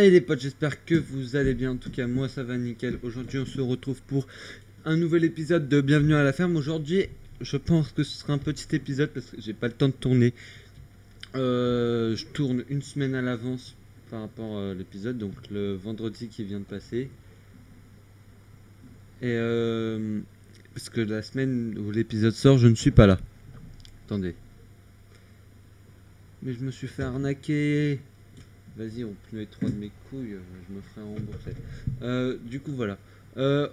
Allez les potes, j'espère que vous allez bien. En tout cas, moi ça va nickel. Aujourd'hui, on se retrouve pour un nouvel épisode de Bienvenue à la ferme. Aujourd'hui, je pense que ce sera un petit épisode parce que j'ai pas le temps de tourner. Je tourne une semaine à l'avance par rapport à l'épisode, donc le vendredi qui vient de passer. Et parce que la semaine où l'épisode sort, je ne suis pas là. Attendez. Mais je me suis fait arnaquer. Vas-y, on pneu étroit de mes couilles, je me ferai rembourser. Du coup, voilà. Euh,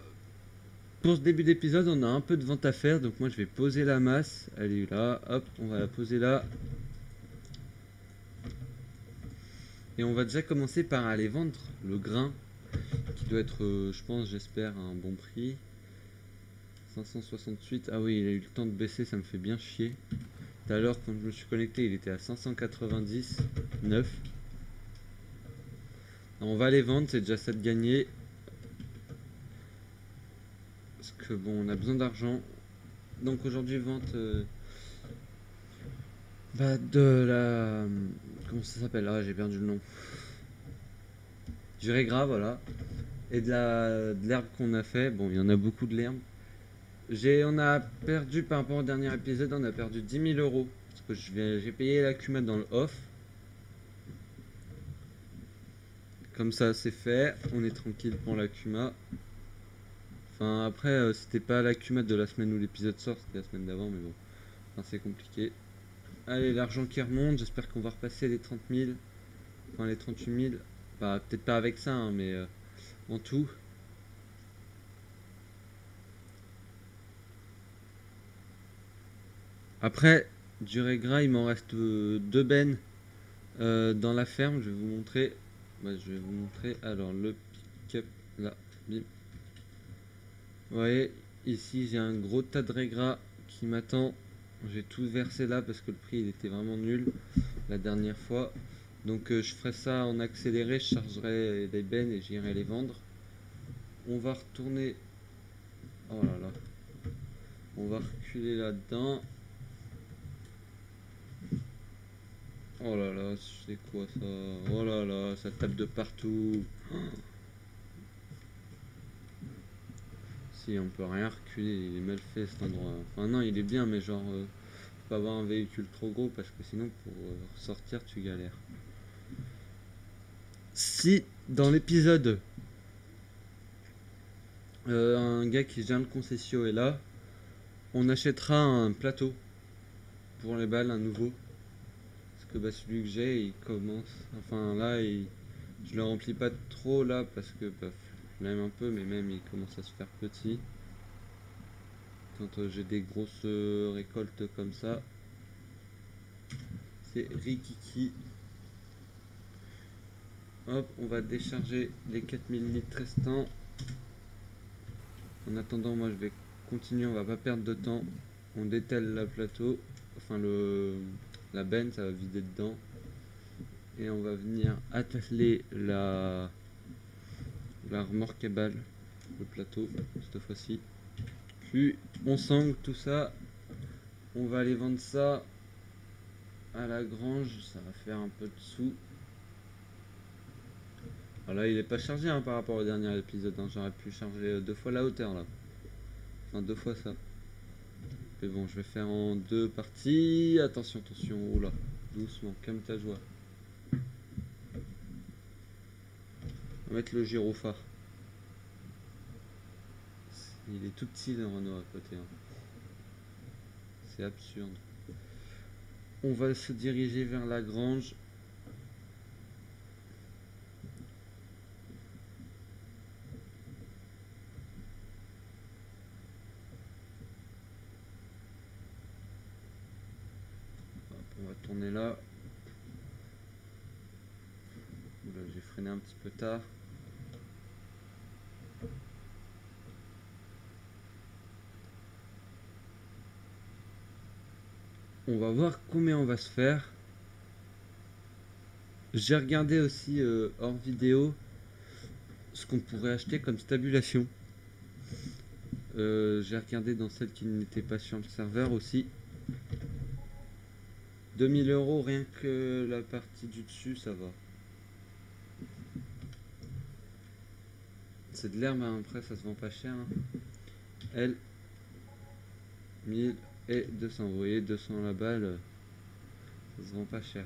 pour ce début d'épisode, on a un peu de vente à faire. Donc, moi, je vais poser la masse. Elle est là. Hop, on va la poser là. Et on va déjà commencer par aller vendre le grain. Qui doit être, je pense, j'espère, à un bon prix. 568. Ah oui, il a eu le temps de baisser, ça me fait bien chier. Tout à l'heure, quand je me suis connecté, il était à 590. 9. On va les vendre, c'est déjà ça de gagner. Parce que bon, on a besoin d'argent. Donc aujourd'hui, vente de la. Comment ça s'appelle? Ah, j'ai perdu le nom. Du régras, voilà. Et de l'herbe qu'on a fait. Bon, il y en a beaucoup de l'herbe. On a perdu par rapport au dernier épisode, on a perdu 10 000 euros. Parce que j'ai payé la cumade dans le off. Comme ça, c'est fait. On est tranquille pour la cuma. Enfin, après, c'était pas la cumade de la semaine où l'épisode sort, c'était la semaine d'avant, mais bon. Enfin, c'est compliqué. Allez, l'argent qui remonte. J'espère qu'on va repasser les 30 000. Enfin, les 38 000. Bah, peut-être pas avec ça, hein, mais en tout. Après, du régras, il m'en reste deux bennes dans la ferme. Je vais vous montrer. Bah, je vais vous montrer. Alors, le pick-up, là. Bim. Vous voyez, ici, j'ai un gros tas de régras qui m'attend. J'ai tout versé là parce que le prix il était vraiment nul la dernière fois. Donc je ferai ça en accéléré, je chargerai les bennes et j'irai les vendre. On va retourner. Oh là là. On va reculer là-dedans. Oh là là, c'est quoi ça? Oh là là, ça tape de partout. Si, on peut rien reculer, il est mal fait cet endroit. Enfin non, il est bien, mais genre, faut pas avoir un véhicule trop gros parce que sinon pour sortir tu galères. Si dans l'épisode un gars qui gère le concession est là, on achètera un plateau pour les balles, un nouveau. Parce que bah, celui que j'ai, il commence. Enfin là, je le remplis pas trop là parce que bah, je l'aime un peu, mais même il commence à se faire petit. Quand j'ai des grosses récoltes comme ça, c'est rikiki. Hop, on va décharger les 4000 litres restants. En attendant, moi je vais continuer, on va pas perdre de temps. On détale le plateau, enfin la benne, ça va vider dedans. Et on va venir atteler la remorque à balles, le plateau, cette fois-ci. Puis on sangle tout ça. On va aller vendre ça à la grange, ça va faire un peu de sous. Alors là, il est pas chargé hein, par rapport au dernier épisode. Hein. J'aurais pu charger deux fois la hauteur là. Enfin, deux fois ça. Mais bon, je vais faire en deux parties. Attention, attention. Oula, doucement, calme ta joie. On va mettre le gyrophare. Il est tout petit le Renault à côté. Hein. C'est absurde. On va se diriger vers la grange. Hop, on va tourner là. Oula, j'ai freiné un petit peu tard. On va voir combien on va se faire. J'ai regardé aussi hors vidéo ce qu'on pourrait acheter comme stabulation. J'ai regardé dans celle qui n'était pas sur le serveur aussi. 2000 € rien que la partie du dessus, ça va. C'est de l'herbe, hein, après ça se vend pas cher. Hein. Elle, 1000 et 200. Vous voyez, 200 la balle, ça se vend pas cher.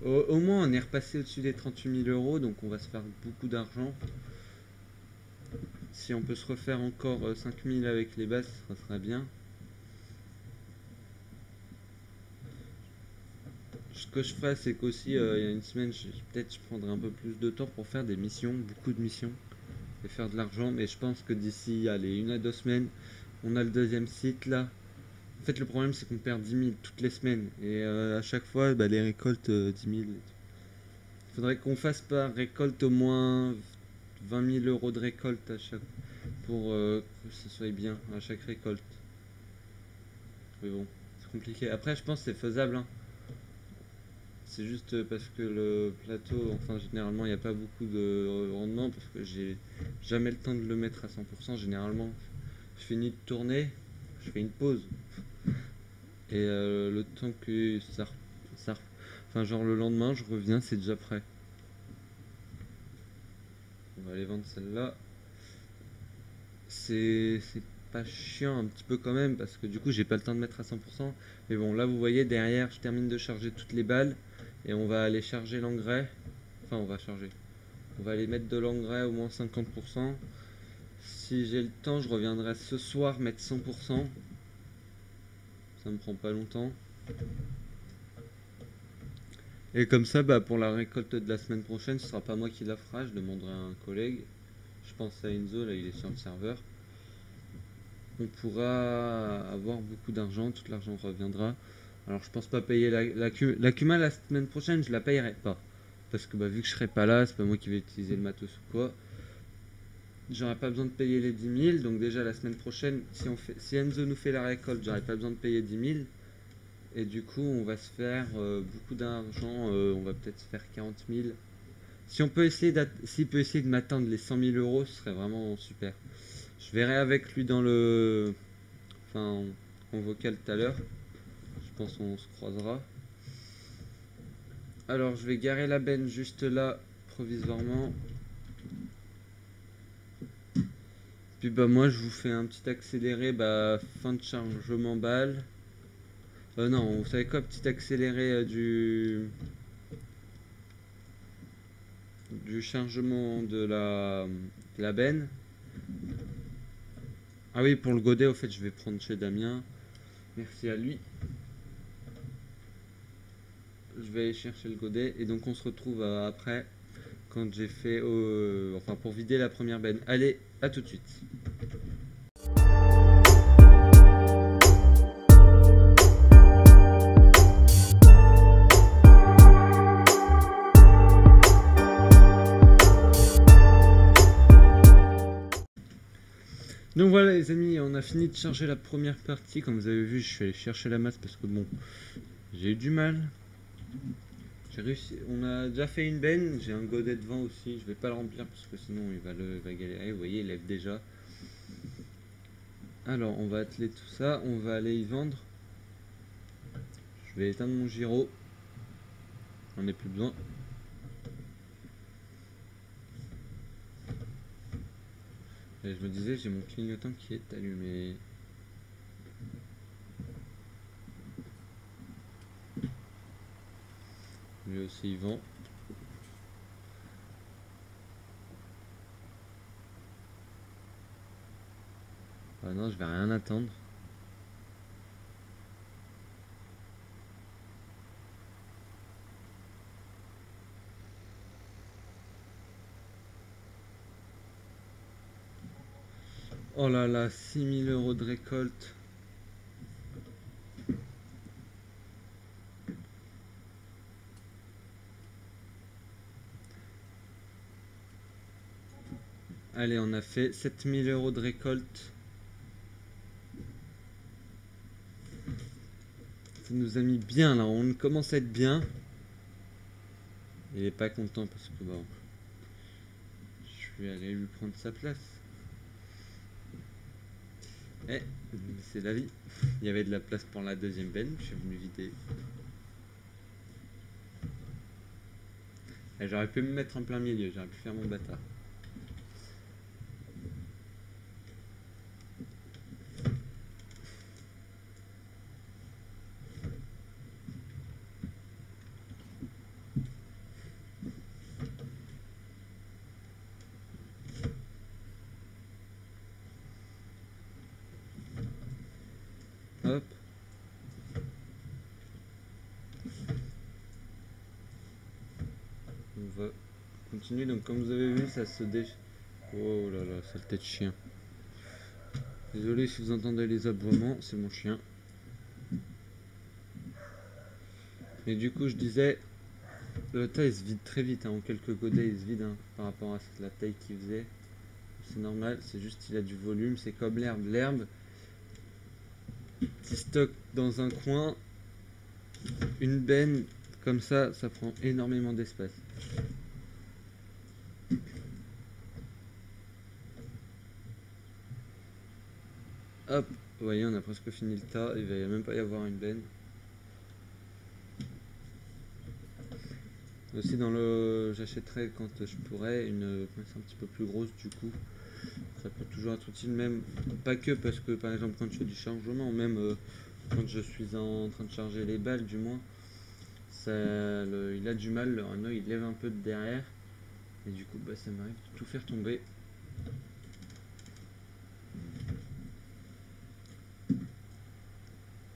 Au moins, on est repassé au-dessus des 38 000 euros, donc on va se faire beaucoup d'argent. Si on peut se refaire encore 5000 avec les bases, ça sera bien. Ce que je ferai, c'est qu'aussi, il y a une semaine, peut-être je prendrai un peu plus de temps pour faire des missions, beaucoup de missions, et faire de l'argent. Mais je pense que d'ici, allez, 1 à 2 semaines, on a le deuxième site là. En fait, le problème, c'est qu'on perd 10 000 toutes les semaines. Et à chaque fois, les récoltes, 10 000. Il faudrait qu'on fasse par récolte au moins 20 000 euros de récolte à chaque, pour que ce soit bien à chaque récolte. Mais bon, c'est compliqué. Après, je pense que c'est faisable. Hein. C'est juste parce que le plateau, enfin, généralement, il n'y a pas beaucoup de rendement parce que j'ai jamais le temps de le mettre à 100%. Généralement, je finis de tourner, je fais une pause. Et le temps que enfin, genre le lendemain, je reviens, c'est déjà prêt. On va aller vendre celle-là. C'est pas chiant un petit peu quand même parce que du coup j'ai pas le temps de mettre à 100%. Mais bon, là vous voyez derrière, je termine de charger toutes les balles et on va aller charger l'engrais. Enfin, on va aller mettre de l'engrais au moins 50%. Si j'ai le temps, je reviendrai ce soir mettre 100%. Ça me prend pas longtemps. Et comme ça, pour la récolte de la semaine prochaine, ce sera pas moi qui la fera, je demanderai à un collègue. Je pense à Enzo, là il est sur le serveur. On pourra avoir beaucoup d'argent, tout l'argent reviendra. Alors je pense pas payer la Cuma la semaine prochaine, je la payerai pas. Parce que vu que je serai pas là, c'est pas moi qui vais utiliser le matos ou quoi. J'aurai pas besoin de payer les 10 000, donc déjà la semaine prochaine, si Enzo nous fait la récolte, j'aurai pas besoin de payer 10 000. Et du coup, on va se faire beaucoup d'argent, on va peut-être se faire 40 000. S'il peut essayer de m'atteindre les 100 000 euros, ce serait vraiment super. Je verrai avec lui dans le... Enfin, en vocal tout à l'heure. Je pense qu'on se croisera. Alors, je vais garer la benne juste là, provisoirement. Puis moi, je vous fais un petit accéléré, fin de chargement balle. Non, vous savez quoi, petit accéléré du chargement de la benne. Ah oui, pour le godet, au fait, je vais prendre chez Damien. Merci à lui. Je vais aller chercher le godet et donc on se retrouve après quand j'ai fait enfin pour vider la première benne. Allez, à tout de suite. Donc voilà les amis, on a fini de charger la première partie. Comme vous avez vu, je suis allé chercher la masse parce que bon, j'ai eu du mal. J'ai réussi, on a déjà fait une benne, j'ai un godet devant aussi, je vais pas le remplir parce que sinon il va galérer, vous voyez il lève déjà. Alors on va atteler tout ça, on va aller y vendre. Je vais éteindre mon gyro, j'en ai plus besoin. Et je me disais j'ai mon clignotant qui est allumé. Lui aussi il vend. Ah non, je vais rien attendre. Oh là là, 6 000 euros de récolte. Allez, on a fait 7 000 euros de récolte. Ça nous a mis bien là, on commence à être bien. Il est pas content parce que je vais aller lui prendre sa place. Eh, c'est la vie. Il y avait de la place pour la deuxième benne, je suis venu vider. Et j'aurais pu me mettre en plein milieu, j'aurais pu faire mon bâtard. va continuer. Donc comme vous avez vu, ça se dé... Oh là là, saleté de chien. Désolé si vous entendez les aboiements, c'est mon chien. Et du coup, je disais, le tas il se vide très vite, hein. En quelques godets il se vide, hein, par rapport à la taille qu'il faisait. C'est normal, c'est juste qu'il a du volume, c'est comme l'herbe. L'herbe, petit stock dans un coin, une benne, comme ça prend énormément d'espace. Hop, vous voyez, on a presque fini le tas, il va même pas y avoir une benne. Aussi j'achèterai quand je pourrai une pince un petit peu plus grosse du coup. Ça peut toujours être utile, même pas que parce que par exemple quand je fais du chargement, même quand je suis en train de charger les balles du moins, il a du mal, le Renault il lève un peu de derrière et du coup ça m'arrive de tout faire tomber.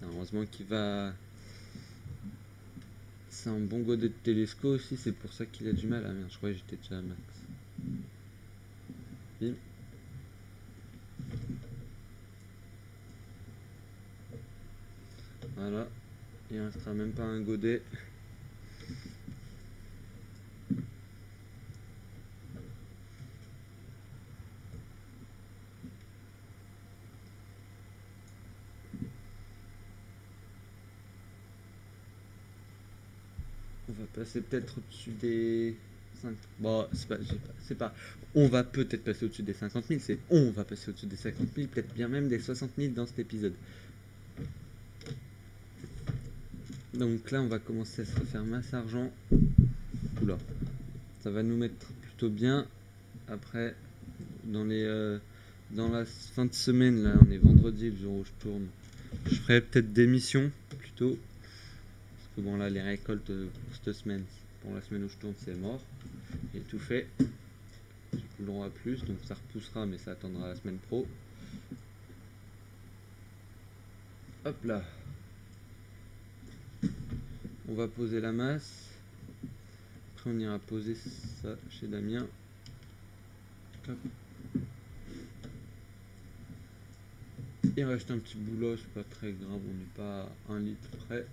Heureusement qu'il va... C'est un bon godet de télescope aussi, c'est pour ça qu'il a du mal. Ah merde, je croyais que j'étais déjà à max. Bim. Voilà, il restera même pas un godet. On va passer peut-être au-dessus des 5... Bon, c'est pas... On va peut-être passer au-dessus des 50 000, c'est on va passer au-dessus des 50 000, peut-être bien même des 60 000 dans cet épisode. Donc là, on va commencer à se refaire masse argent. Oula. Ça va nous mettre plutôt bien. Après, dans la fin de semaine, là, on est vendredi, le jour où je tourne. Je ferai peut-être des missions, plutôt. Parce que bon, là, les récoltes pour cette semaine, pour la semaine où je tourne, c'est mort. J'ai tout fait. J'ai plus le droit à plus, donc ça repoussera, mais ça attendra la semaine pro. Hop là. On va poser la masse. Après, on ira poser ça chez Damien. Hop. Il reste un petit bout là, c'est pas très grave, on n'est pas à 1 litre près.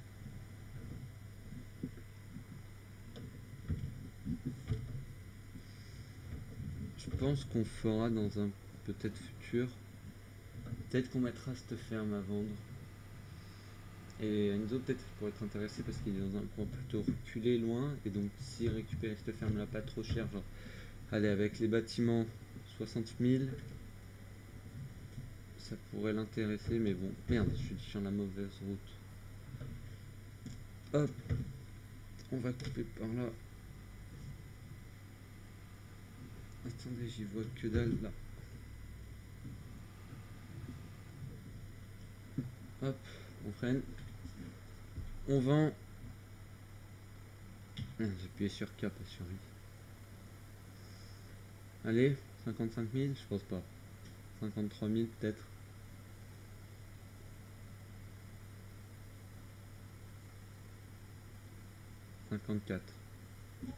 Je pense qu'on fera dans un peut-être futur. Peut-être qu'on mettra cette ferme à vendre. Et Enzo peut-être pourrait être intéressé parce qu'il est dans un coin plutôt reculé loin. Et donc s'il récupère cette ferme là pas trop cher, genre allez avec les bâtiments 60 000, ça pourrait l'intéresser. Mais bon, merde, je suis sur la mauvaise route. Hop, on va couper par là. Attendez, j'y vois que dalle là. Hop, on freine. On vend. J'ai appuyé sur K, pas sur I. Allez, 55 000, je pense pas. 53 000 peut-être. « 54.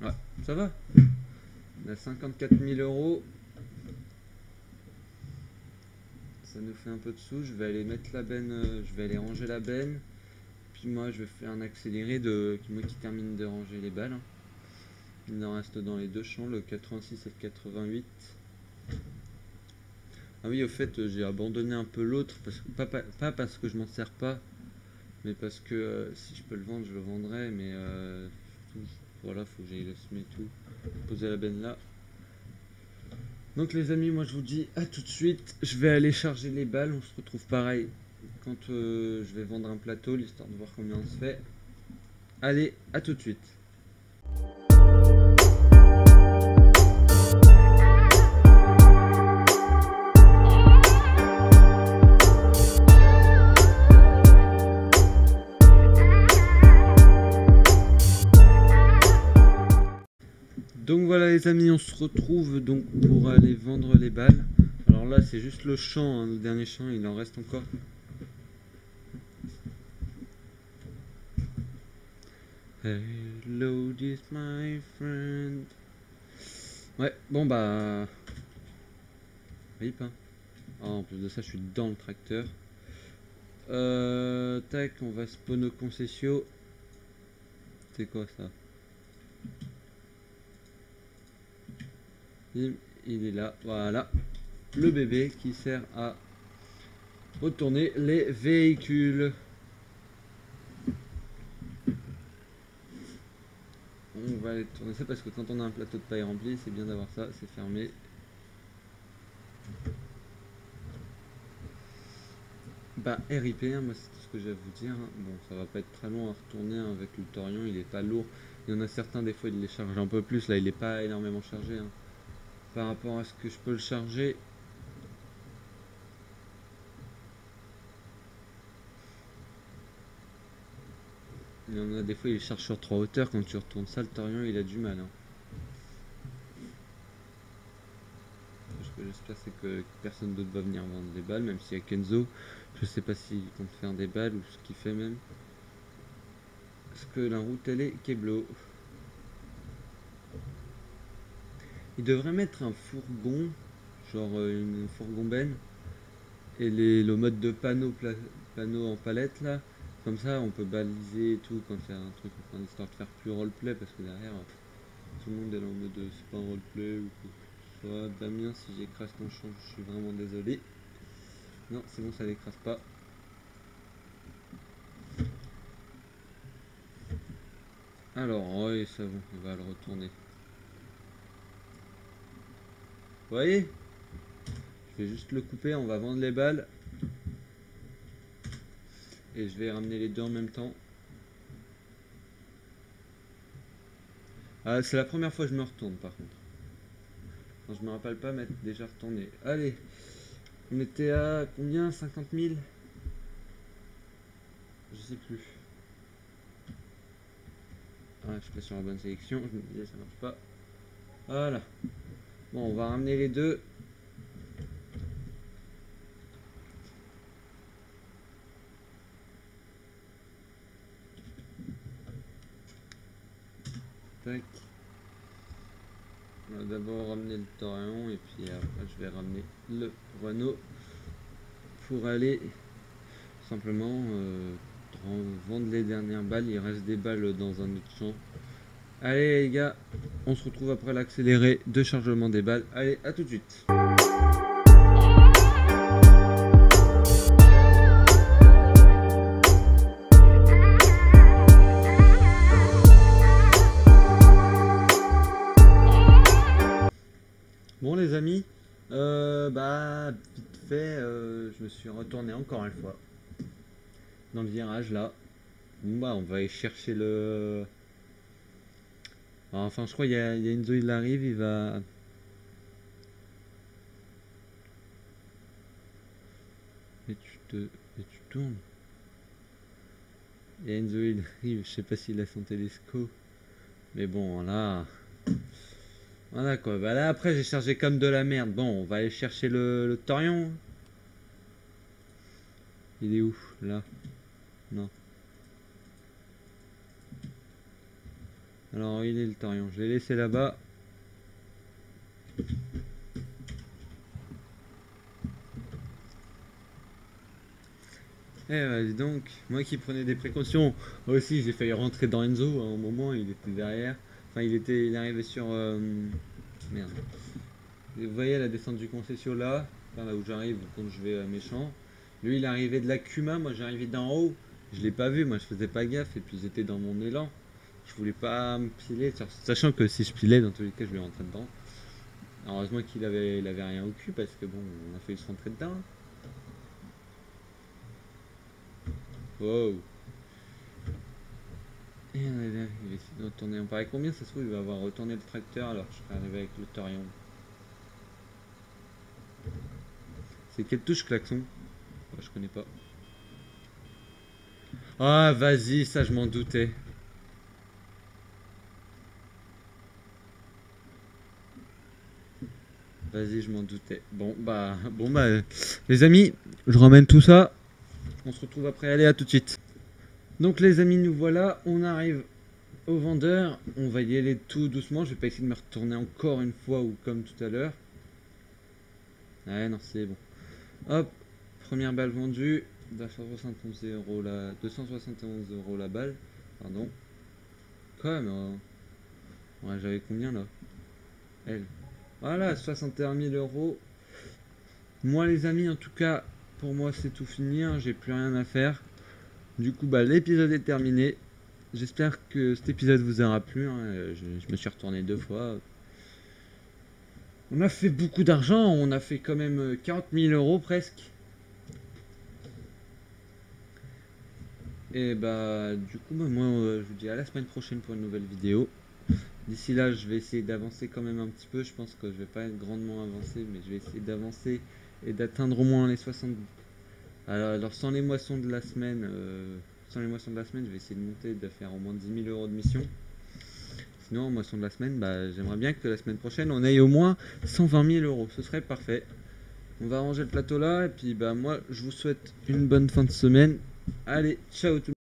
Ouais, ça va. On a 54 000 euros. Ça nous fait un peu de sous. Je vais aller mettre la benne, je vais aller ranger la benne. Puis moi, je vais faire un accéléré moi qui termine de ranger les balles. Il en reste dans les deux champs, le 86 et le 88. Ah oui, au fait, j'ai abandonné un peu l'autre, pas parce que je m'en sers pas, mais parce que si je peux le vendre, je le vendrai, mais voilà, faut que j'aille le semer et tout. Poser la benne là. Donc les amis, moi je vous dis à tout de suite. Je vais aller charger les balles. On se retrouve pareil quand je vais vendre un plateau, l'histoire de voir combien on se fait. Allez, à tout de suite. Donc voilà les amis, on se retrouve donc pour aller vendre les balles. Alors là c'est juste le champ, hein, le dernier champ, il en reste encore. Hello, this my friend. Ouais, bon bah... Rip, hein. Ah, en plus de ça, je suis dans le tracteur. Tac, on va spawn au concession. C'est quoi ça? Il est là, voilà. Le bébé qui sert à retourner les véhicules. On va aller tourner ça parce que quand on a un plateau de paille rempli, c'est bien d'avoir ça, c'est fermé. Bah RIP, hein, moi c'est tout ce que j'ai à vous dire. Hein. Bon, ça va pas être très long à retourner hein, avec le Torion, il est pas lourd. Il y en a certains, des fois il les charge un peu plus, là il est pas énormément chargé. Hein. Par rapport à ce que je peux le charger. Il y en a des fois il charge sur 3 hauteurs, quand tu retournes ça, le Torion il a du mal. Hein. Ce que j'espère c'est que personne d'autre va venir vendre des balles, même s'il y a Kenzo. Je sais pas s'il compte faire des balles ou ce qu'il fait même. Parce que la route elle est Keblo. Il devrait mettre un fourgon, genre une fourgon benne, et le mode de panneau en palette là. Comme ça on peut baliser et tout quand il y a un truc, enfin, histoire de faire plus roleplay parce que derrière tout le monde est là en mode c'est pas un roleplay ou quoi. Soit Damien, si j'écrase ton champ, je suis vraiment désolé. Non, c'est bon, ça l'écrase pas. Alors, oui, ça bon, il va le retourner. Vous voyez? Je vais juste le couper, on va vendre les balles. Et je vais ramener les deux en même temps. Ah, c'est la première fois que je me retourne par contre. Non, je me rappelle pas m'être déjà retourné. Allez, on était à combien? 50 000? Je sais plus. Ah, je suis pas sur la bonne sélection, je me disais ça marche pas. Voilà. Bon, on va ramener les deux. Tac. On va d'abord ramener le Torion et puis après je vais ramener le Renault pour aller simplement vendre les dernières balles. Il reste des balles dans un autre champ. Allez les gars, on se retrouve après l'accéléré de chargement des balles. Allez, à tout de suite. Bon les amis, bah vite fait, je me suis retourné encore une fois dans le virage là. Bon bah on va aller chercher le... Enfin je crois qu'il y a Enzo, il arrive, il va... Et tu tournes. Et Enzo il arrive, je sais pas s'il a son télescope. Mais bon là... Voilà quoi, bah là après j'ai chargé comme de la merde. Bon, on va aller chercher le Torion. Il est où? Là? Non. Alors il est le Torion, je l'ai laissé là-bas. Dis donc, moi qui prenais des précautions, moi aussi j'ai failli rentrer dans Enzo à un moment, il était derrière. Enfin il est arrivé sur... Merde. Vous voyez la descente du concession là, enfin, là où j'arrive quand je vais à mes champs. Lui il est arrivé de la Cuma, moi j'arrivais d'en haut. Je l'ai pas vu, moi je faisais pas gaffe et puis j'étais dans mon élan. Je voulais pas me piler, sachant que si je pilais dans tous les cas je vais rentrer dedans. Heureusement qu'il avait rien au cul parce que bon on a failli se rentrer dedans. Wow. Et on est là, il va essayer de retourner. On paraît combien ça se trouve il va avoir retourné le tracteur alors que je serais arrivé avec le Torion. C'est quelle touche klaxon? Je connais pas. Ah vas-y, ça je m'en doutais. Vas-y, je m'en doutais. Bon bah les amis, je ramène tout ça. On se retrouve après, allez à tout de suite. Donc les amis, nous voilà, on arrive au vendeur. On va y aller tout doucement. Je vais pas essayer de me retourner encore une fois ou comme tout à l'heure. Ouais, non, c'est bon. Hop, première balle vendue. 271 euros la... 271 euros la balle. Pardon. Quoi, mais... Ouais, j'avais combien là? Elle. Voilà, 61 000 euros. Moi, les amis, en tout cas, pour moi, c'est tout fini. Hein, j'ai plus rien à faire. Du coup, bah, l'épisode est terminé. J'espère que cet épisode vous aura plu. Hein. Je me suis retourné 2 fois. On a fait beaucoup d'argent. On a fait quand même 40 000 euros presque. Et bah, du coup, bah, moi, je vous dis à la semaine prochaine pour une nouvelle vidéo. D'ici là, je vais essayer d'avancer quand même un petit peu. Je pense que je vais pas grandement avancer, mais je vais essayer d'avancer et d'atteindre au moins les 60. Alors, sans les moissons de la semaine, je vais essayer de monter, de faire au moins 10 000 euros de mission. Sinon, en moisson de la semaine, bah, j'aimerais bien que la semaine prochaine, on aille au moins 120 000 euros. Ce serait parfait. On va ranger le plateau là, et puis bah moi, je vous souhaite une bonne fin de semaine. Allez, ciao tout le monde.